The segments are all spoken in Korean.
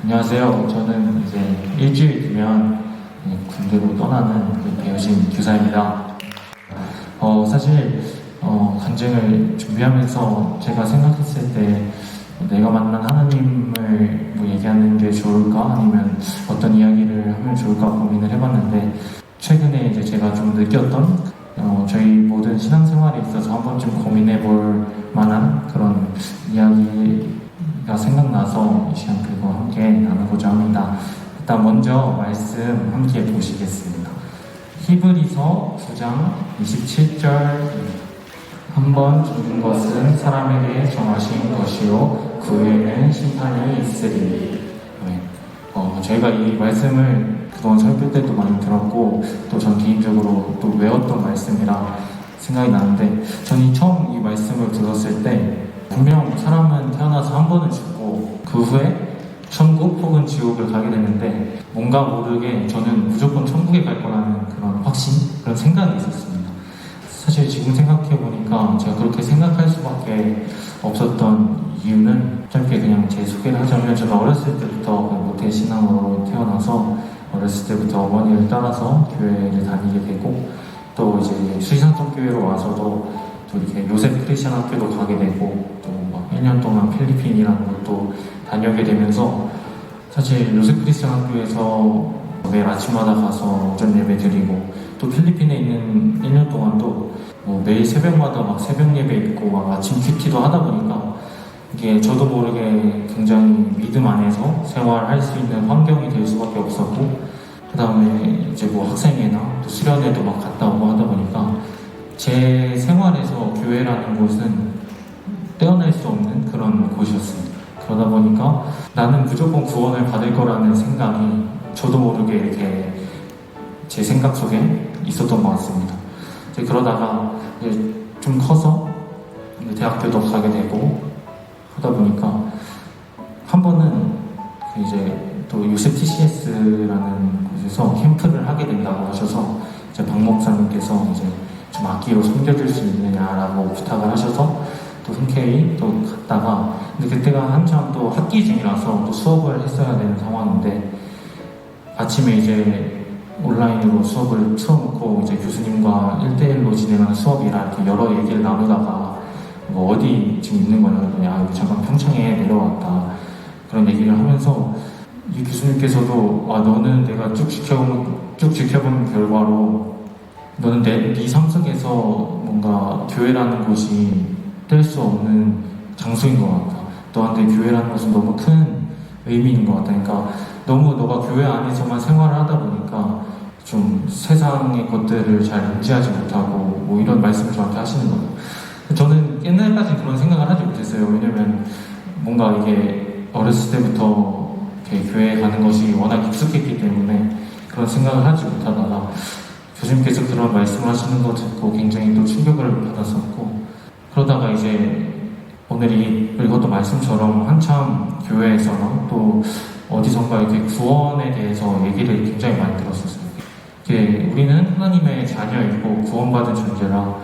안녕하세요. 저는 이제 일주일 뒤면 군대로 떠나는 그 배우신 교사입니다. 사실 간증을 준비하면서 제가 생각했을 때 내가 만난 하나님을 얘기하는 게 좋을까 아니면 어떤 이야기를 하면 좋을까 고민을 해봤는데 최근에 이제 제가 좀 느꼈던 저희 모든 신앙생활에 있어서 한 번쯤 고민해볼 만한 그런 이야기가 생각나서 이 시간 그거 함께 나누고자 합니다. 일단 먼저 말씀 함께 보시겠습니다. 히브리서 9장 27절 한 번 죽는 것은 사람에게 정하신 것이요 그 후에는 심판이 있으리. 저희가 이 말씀을 그동안 설교 때도 많이 들었고 또 전 개인적으로 또 외웠던 말씀이라 생각이 나는데 저는 처음 이 말씀을 들었을 때 분명 사람은 태어나서 한 번은 죽고 그 후에 천국 혹은 지옥을 가게 되는데 뭔가 모르게 저는 무조건 천국에 갈 거라는 그런 확신, 그런 생각이 있었습니다. 사실 지금 생각해보니까 제가 그렇게 생각할 수밖에 없었던 이유는 짧게 그냥 제 소개를 하자면 저는 어렸을 때부터 모태신앙으로 태어나서 어렸을 때부터 어머니를 따라서 교회를 다니게 되고 또 이제 수의사성교회로 와서도 또 이렇게 요셉 크리스천 학교도 가게 되고 또 막 1년 동안 필리핀이라는 것도 다녀오게 되면서 사실 요셉 크리스천 학교에서 매일 아침마다 가서 오전 예배 드리고 또 필리핀에 있는 1년 동안도 매일 새벽마다 막 새벽 예배 있고 막 아침 큐티도 하다 보니까 이게 저도 모르게 굉장히 믿음 안에서 생활할 수 있는 환경이 될 수밖에 없었고 그 다음에 이제 학생회나 또 수련회도 막 갔다 오고 하다 보니까 제 생활에서 교회라는 곳은 떼어낼 수 없는 그런 곳이었습니다. 그러다 보니까 나는 무조건 구원을 받을 거라는 생각이 저도 모르게 이렇게 제 생각 속에 있었던 것 같습니다. 이제 그러다가 이제 좀 커서 대학교도 가게 되고 하다 보니까 한 번은 이제 또 요셉 TCS라는 곳에서 캠프를 하게 된다고 하셔서 이제 박 목사님께서 이제 좀 악기로 섬겨줄 수 있느냐라고 부탁을 하셔서 또 흔쾌히 또 갔다가 근데 그때가 한참 또 학기 중이라서 또 수업을 했어야 되는 상황인데 아침에 이제 온라인으로 수업을 틀어놓고 이제 교수님과 1대1로 진행하는 수업이라 이렇게 여러 얘기를 나누다가 어디 지금 있는 거냐 잠깐 평창에 내려왔다 그런 얘기를 하면서 이 교수님께서도 너는 내가 쭉 지켜본 결과로 너는 네 삶 속에서 뭔가 교회라는 곳이 뗄 수 없는 장소인 것 같다. 너한테 교회라는 것은 너무 큰 의미인 것 같다. 그러니까 너무 너가 교회 안에서만 생활을 하다 보니까 좀 세상의 것들을 잘 인지하지 못하고 이런 말씀을 저한테 하시는 거예요. 저는 옛날까지 그런 생각을 하지 못했어요. 왜냐면 뭔가 이게 어렸을 때부터 이렇게 교회에 가는 것이 워낙 익숙했기 때문에 그런 생각을 하지 못하다가 교수님께서 그런 말씀을 하시는 거 듣고 굉장히 또 충격을 받았었고 그러다가 이제 오늘이 그것도 말씀처럼 한참 교회에서나 또 어디선가 이렇게 구원에 대해서 얘기를 굉장히 많이 들었었어요. 이게 우리는 하나님의 자녀이고 구원받은 존재라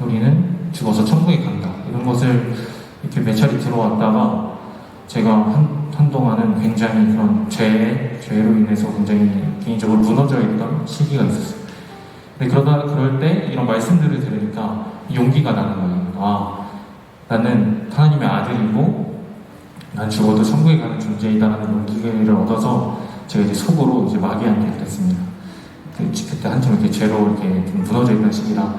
우리는 죽어서 천국에 간다. 이런 것을 이렇게 몇 차례 들어왔다가 제가 한동안은 굉장히 그런 죄로 인해서 굉장히 개인적으로 무너져 있던 시기가 있었어요. 근데 그럴 때 이런 말씀들을 들으니까 용기가 나는 거예요. 나는 하나님의 아들이고 난 죽어도 천국에 가는 존재이다라는 용기를 얻어서 제가 이제 속으로 이제 마귀한테 그랬습니다. 그때 한참 이렇게 죄로 이렇게 좀 무너져 있는 시기라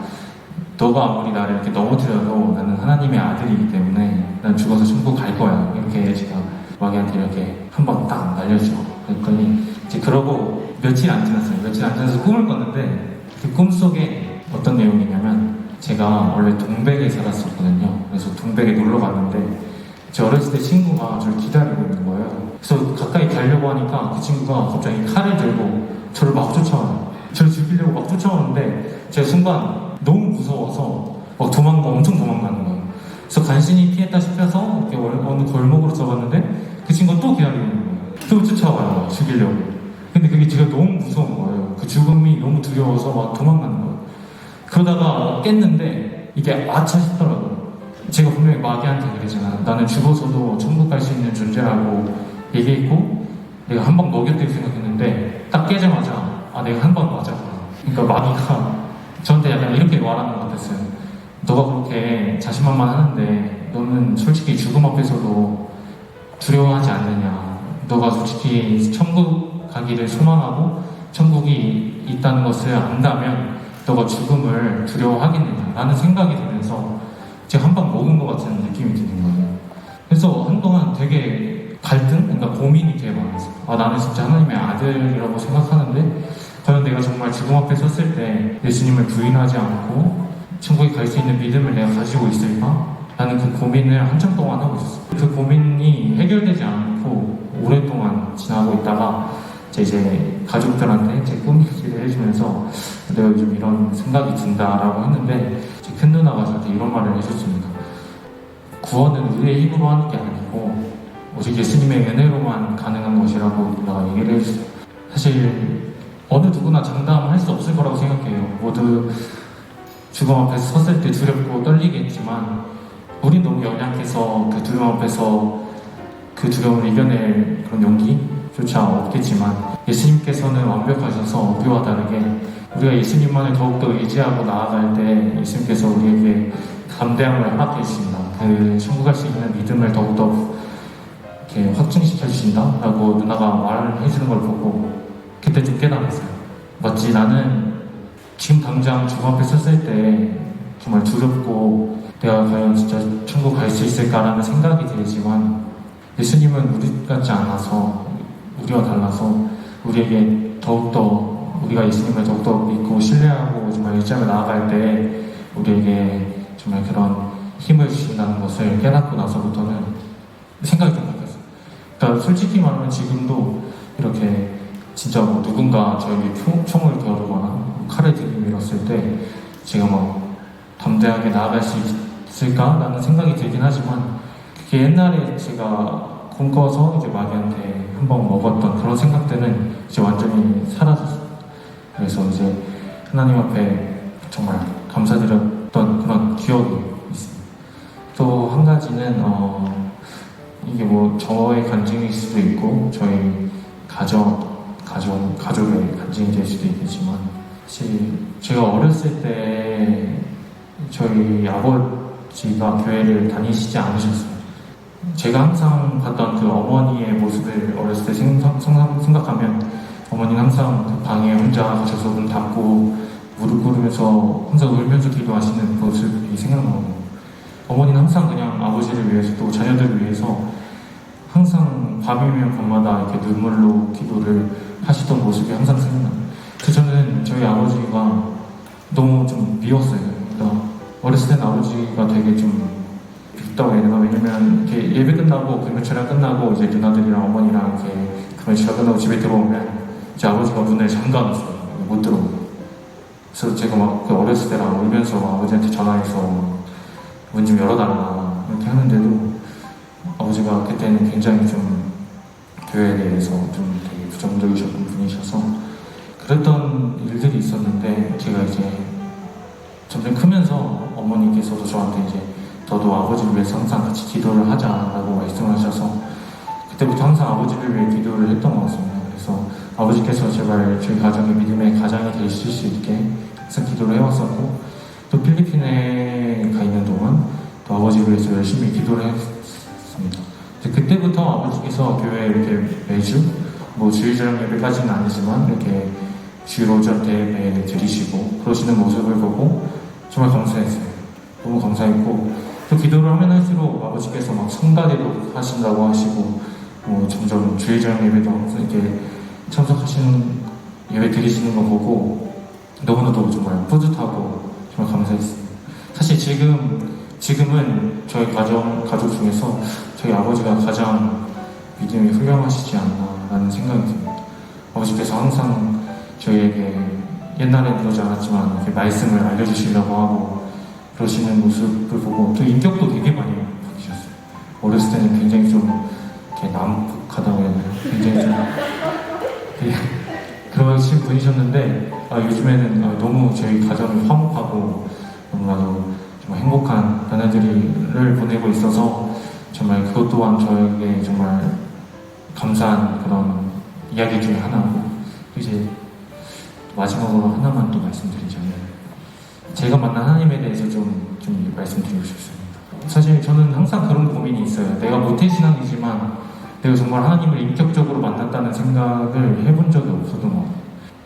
너가 아무리 나를 이렇게 넘어뜨려도 나는 하나님의 아들이기 때문에 난 죽어서 천국 갈 거야. 이렇게 제가 마귀한테 이렇게 한 번 딱 날려줘. 그랬더니 이제 그러고 며칠 안 지났어요. 며칠 안 지나서 꿈을 꿨는데 그 꿈 속에 어떤 내용이냐면 제가 원래 동백에 살았었거든요. 그래서 동백에 놀러 갔는데 제 어렸을 때 친구가 저를 기다리고 있는 거예요. 그래서 가까이 가려고 하니까 그 친구가 갑자기 칼을 들고 저를 막 쫓아와요. 저를 죽이려고 막 쫓아오는데 제가 순간 너무 무서워서 막 엄청 도망가는 거예요. 그래서 간신히 피했다 싶어서 이렇게 어느 골목으로 들어갔는데 그 친구가 또 기다리고 있는 거예요. 또 쫓아와요. 죽이려고. 근데 그게 제가 너무 무서운 거예요. 그 죽음이 너무 두려워서 막 도망가는 거예요. 그러다가 깼는데 이게 아차 싶더라고요. 제가 분명히 마귀한테 그러잖아. 나는 죽어서도 천국 갈 수 있는 존재라고 얘기했고 내가 한 방 먹였다고 생각했는데 딱 깨자마자 내가 한 방 맞았구나. 그러니까 마귀가 저한테 약간 이렇게 말하는 것 같았어요. 너가 그렇게 자신만만하는데 너는 솔직히 죽음 앞에서도 두려워하지 않느냐. 너가 솔직히 천국 가기를 소망하고 천국이 있다는 것을 안다면 너가 죽음을 두려워하겠느냐 라는 생각이 들면서 제가 한 방 먹은 것 같은 느낌이 드는 거예요. 그래서 한동안 되게 갈등? 그러니까 고민이 되게 많았어요. 나는 진짜 하나님의 아들이라고 생각하는데 과연 내가 정말 죽음 앞에 섰을 때 예수님을 부인하지 않고 천국에 갈 수 있는 믿음을 내가 가지고 있을까? 라는 그 고민을 한참 동안 하고 있었어요. 그 고민이 해결되지 않고 오랫동안 지나고 있다가 이제 가족들한테 제 꿈 얘기를 해주면서 내가 요즘 이런 생각이 든다라고 했는데 제 큰 누나가 저한테 이런 말을 해줬습니다. 구원은 우리의 힘으로 하는 게 아니고 오직 예수님의 은혜로만 가능한 것이라고 누나가 얘기를 해줬어요. 사실 어느 누구나 장담할 수 없을 거라고 생각해요. 모두 죽음 앞에 섰을 때 두렵고 떨리겠지만 우린 너무 연약해서 그 두려움 앞에서 그 두려움을 이겨낼 그런 용기조차 없겠지만 예수님께서는 완벽하셔서 우리와 다르게 우리가 예수님만을 더욱더 의지하고 나아갈 때 예수님께서 우리에게 담대함을 허락해 주신다. 그 천국 갈 수 있는 믿음을 더욱더 이렇게 확증시켜 주신다라고 누나가 말을 해주는 걸 보고 그때 좀 깨달았어요. 맞지, 나는 지금 당장 죽음 앞에 섰을 때 정말 두렵고 내가 과연 진짜 천국 갈 수 있을까라는 생각이 들지만 예수님은 우리 같지 않아서 우리와 달라서 우리에게 더욱더 우리가 예수님을 더욱더 믿고 신뢰하고 정말 일장을 나아갈 때 우리에게 정말 그런 힘을 주신다는 것을 깨닫고 나서부터는 생각이 좀 바뀌었어요. 그러니까 솔직히 말하면 지금도 이렇게 진짜 뭐 누군가 저에게 총을 겨루거나 칼을 들이밀었을 때 제가 뭐 담대하게 나아갈 수 있을까라는 생각이 들긴 하지만 그게 옛날에 제가 꿈꿔서 이제 마귀한테 한번 먹었던 그런 생각들은 이제 완전히 사라졌어요. 그래서 이제 하나님 앞에 정말 감사드렸던 그런 기억이 있습니다. 또 한 가지는 이게 뭐 저의 간증일 수도 있고 저희 가족의 간증이 될 수도 있겠지만 사실 제가 어렸을 때 저희 아버지가 교회를 다니시지 않으셨어요. 제가 항상 봤던 그 어머니의 모습을 어렸을 때 생각하면 어머니는 항상 그 방에 혼자 가셔서 문 닫고 무릎 꿇으면서 혼자 울면서 기도하시는 모습이 생각나고 어머니는 항상 그냥 아버지를 위해서 또 자녀들을 위해서 항상 밤이면 밤마다 이렇게 눈물로 기도를 하시던 모습이 항상 생각나요. 그래서 저는 저희 아버지가 너무 좀 미웠어요. 그러니까 어렸을 때는 아버지가 되게 좀 밉다고 해야 되나? 왜냐면 이렇게 예배 끝나고 금요철야 끝나고 이제 누나들이랑 어머니랑 이렇게 금요철야 끝나고 집에 들어오면 이제 아버지가 문을 잠가놨어요. 못 들어오고. 그래서 제가 막 그 어렸을 때랑 울면서 아버지한테 전화해서 문 좀 열어달라 이렇게 하는데도 아버지가 그때는 굉장히 좀 교회에 대해서 좀 되게 부정적이셨던 분이셔서 그랬던 일들이 있었는데 제가 이제 점점 크면서 어머니께서도 저한테 이제 너도 아버지를 위해서 항상 같이 기도를 하자라고 말씀하셔서 그때부터 항상 아버지를 위해 기도를 했던 것 같습니다. 그래서 아버지께서 제발 저희 가정의 믿음의 가장이 되실 수 있게 항상 기도를 해왔었고 또 필리핀에 가 있는 동안 또 아버지를 위해서 열심히 기도를 했습니다. 그때부터 아버지께서 교회에 이렇게 매주 뭐 주일저녁 예배까지는 아니지만 이렇게 주일 오전 예배를 드리시고 그러시는 모습을 보고 정말 감사했어요. 너무 감사했고 또 기도를 하면 할수록 아버지께서 막 성가대도 하신다고 하시고 뭐 점점 주일저녁 예배도 항상 이렇게 참석하시는 예배 드리시는 거 보고 너무나도 정말 뿌듯하고 정말 감사했습니다. 사실 지금은 저희 가족 중에서 저희 아버지가 가장 믿음이 훌륭하시지 않나라는 생각이 듭니다. 아버지께서 항상 저희에게 옛날에는 그러지 않았지만 이렇게 말씀을 알려주시려고 하고 그러시는 모습을 보고 또 인격도 되게 많이 바뀌셨어요. 어렸을 때는 굉장히 좀 이렇게 남북하다고 해야 되나요? 굉장히 좀 그러신 분이셨는데 요즘에는 너무 저희 가정이 화목하고 너무나도 정말 행복한 나날들을 보내고 있어서 정말 그것 또한 저에게 정말 감사한 그런 이야기 중에 하나고, 이제 마지막으로 하나만 또 말씀드리자면, 제가 만난 하나님에 대해서 좀 말씀드리고 싶습니다. 사실 저는 항상 그런 고민이 있어요. 내가 모태신앙이지만 내가 정말 하나님을 인격적으로 만났다는 생각을 해본 적이 없었던 것 같아요.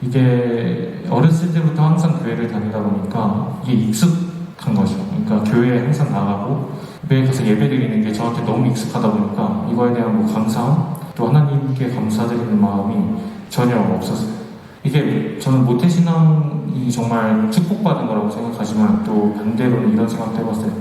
이게 어렸을 때부터 항상 교회를 다니다 보니까 이게 익숙한 거죠. 그러니까 교회에 항상 나가고 교회에 가서 예배드리는 게 저한테 너무 익숙하다 보니까 이거에 대한 뭐 감사함, 또 하나님께 감사드리는 마음이 전혀 없었어요. 이게 저는 모태신앙이 정말 축복받은 거라고 생각하지만 또 반대로는 이런 생각도 해봤어요.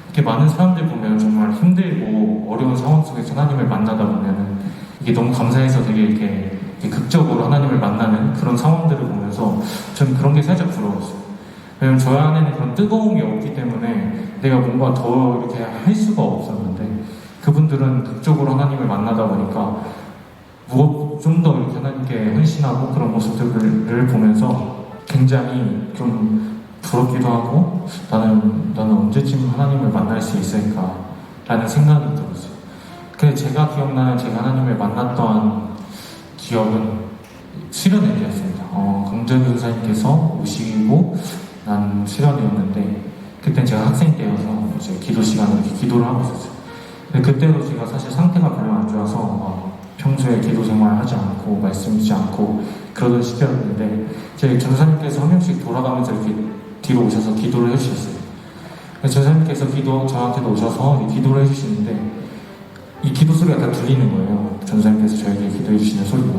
이렇게 많은 사람들 보면 정말 힘들고 어려운 상황 속에서 하나님을 만나다 보면 이게 너무 감사해서 되게 이렇게 극적으로 하나님을 만나는 그런 상황들을 보면서 저는 그런 게 살짝 부러웠어요. 왜냐면 저 안에는 그런 뜨거움이 없기 때문에 내가 뭔가 더 이렇게 할 수가 없었는데 그분들은 극적으로 하나님을 만나다 보니까 좀 더 이렇게 하나님께 헌신하고 그런 모습들을 보면서 굉장히 좀 부럽기도 하고 나는 언제쯤 하나님을 만날 수 있을까 라는 생각이 들었어요. 근데 제가 기억나는 제가 하나님을 만났던 기억은 수련회 때였습니다. 강재규 선생님께서 오시고 난 수련회였는데 그땐 제가 학생 때여서 이제 기도 시간에 이렇게 기도를 하고 있었어요. 근데 그때도 제가 사실 상태가 별로 안 좋아서 평소에 기도 생활하지 않고 말씀 읽지 않고 그러던 시기였는데 제 전사님께서 한 명씩 돌아가면서 이렇게 뒤로 오셔서 기도를 해주셨어요. 전사님께서 저한테도 오셔서 기도를 해주시는데 이 기도 소리가 다 들리는 거예요. 전사님께서 저에게 기도해 주시는 소리가.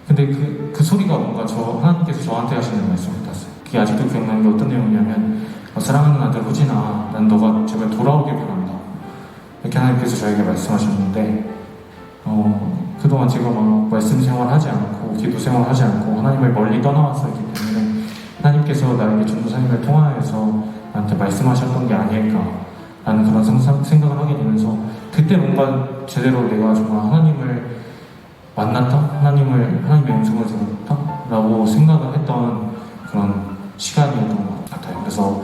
근데 그 소리가 뭔가 하나님께서 저한테 하시는 말씀 같았어요. 그게 아직도 기억나는 게 어떤 내용이냐면 사랑하는 아들 후진아, 난 너가 제발 돌아오길 바란다. 이렇게 하나님께서 저에게 말씀하셨는데 그동안 제가 막 말씀 생활하지 않고 기도 생활하지 않고 하나님을 멀리 떠나왔었기 때문에 하나님께서 나에게 전도사님을 통하여서 나한테 말씀하셨던 게 아닐까라는 그런 생각을 하게 되면서 그때 뭔가 제대로 내가 정말 하나님을 만났다? 하나님의 음성을 들었다? 라고 생각을 했던 그런 시간이었던 것 같아요. 그래서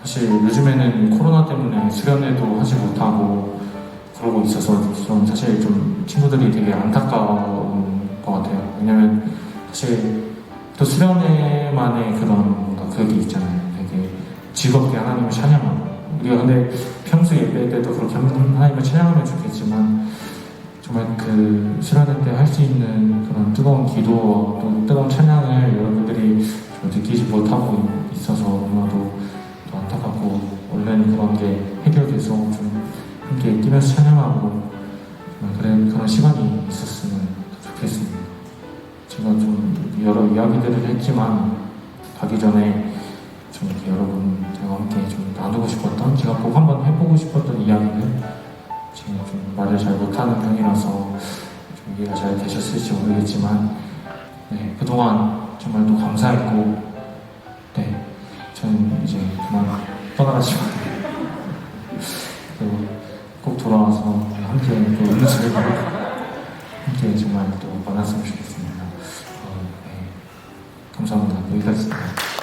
사실 요즘에는 코로나 때문에 수련회도 하지 못하고 그러고 있어서 좀 사실 좀 친구들이 되게 안타까운 것 같아요. 왜냐면 사실 또 수련회만의 그런 뭔가 그게 있잖아요. 되게 즐겁게 하나님을 찬양하고 우리가 근데 평소 예배 때도 그렇게 하나님을 찬양하면 좋겠지만 정말 그 수련회 때 할 수 있는 그런 뜨거운 기도와 또 뜨거운 찬양을 여러분들이 좀 느끼지 못하고 있어서 너무나도 또 안타깝고 원래는 그런 게 해결돼서 좀 함께 뛰면서 찬양하고 그런 시간이 있었으면 좋겠습니다. 제가 좀 여러 이야기들을 했지만 가기 전에 좀 이렇게 여러분들과 함께 좀 나누고 싶었던 제가 꼭 한번 해보고 싶었던 이야기를 제가 좀 말을 잘 못하는 편이라서 좀 이해가 잘 되셨을지 모르겠지만 그동안 정말 또 감사했고 저는 이제 그만 떠나가지만 꼭 돌아와서 함께 또 음식을 먹고 함께 정말 또 만났으면 좋겠습니다. 감사합니다. 여기까지입니다.